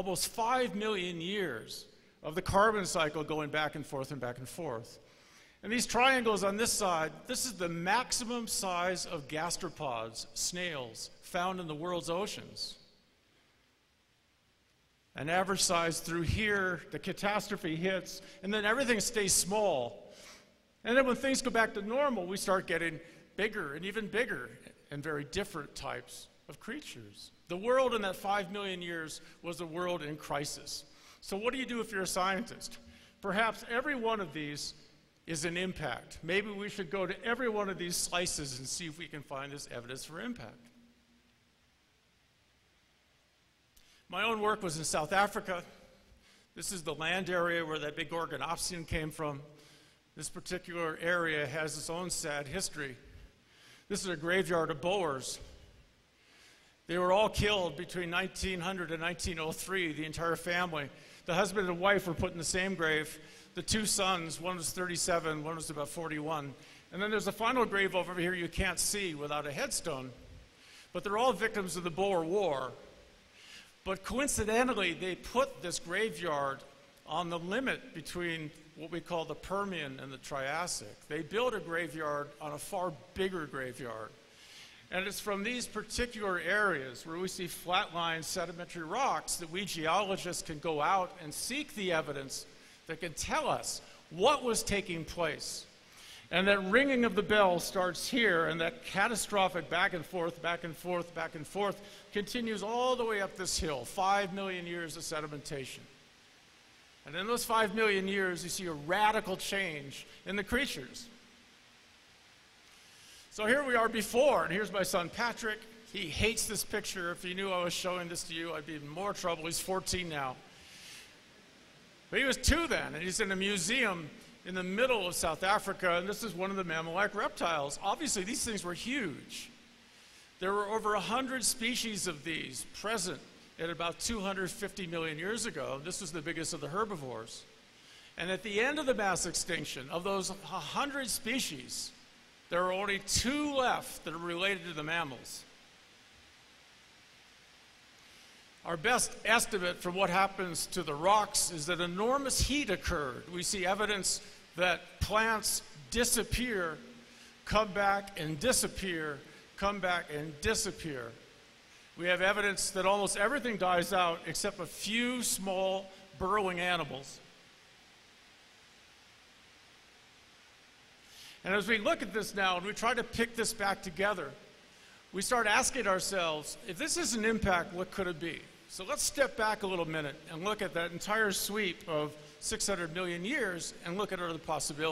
almost 5 million years of the carbon cycle going back and forth and back and forth. And these triangles on this side, this is the maximum size of gastropods, snails, found in the world's oceans. An average size through here, the catastrophe hits, and then everything stays small. And then when things go back to normal, we start getting bigger and even bigger and very different types of creatures. The world in that 5 million years was a world in crisis. So what do you do if you're a scientist? Perhaps every one of these is an impact. Maybe we should go to every one of these slices and see if we can find this evidence for impact. My own work was in South Africa. This is the land area where that big Organopsian came from. This particular area has its own sad history. This is a graveyard of Boers. They were all killed between 1900 and 1903, the entire family. The husband and wife were put in the same grave. The two sons, one was 37, one was about 41. And then there's a final grave over here you can't see without a headstone. But they're all victims of the Boer War. But coincidentally, they put this graveyard on the limit between what we call the Permian and the Triassic. They built a graveyard on a far bigger graveyard. And it's from these particular areas where we see flatline sedimentary rocks that we geologists can go out and seek the evidence that can tell us what was taking place. And that ringing of the bell starts here, and that catastrophic back and forth, back and forth, back and forth continues all the way up this hill, 5 million years of sedimentation. And in those 5 million years, you see a radical change in the creatures. So here we are before, and here's my son Patrick. He hates this picture. If he knew I was showing this to you, I'd be in more trouble. He's 14 now. But he was 2 then, and he's in a museum in the middle of South Africa, and this is one of the mammal-like reptiles. Obviously, these things were huge. There were over 100 species of these present at about 250 million years ago. This was the biggest of the herbivores. And at the end of the mass extinction, of those 100 species, there are only 2 left that are related to the mammals. Our best estimate from what happens to the rocks is that enormous heat occurred. We see evidence that plants disappear, come back and disappear, come back and disappear. We have evidence that almost everything dies out except a few small burrowing animals. And as we look at this now and we try to pick this back together, we start asking ourselves, if this is an impact, what could it be? So let's step back a little minute and look at that entire sweep of 600 million years and look at other possibilities.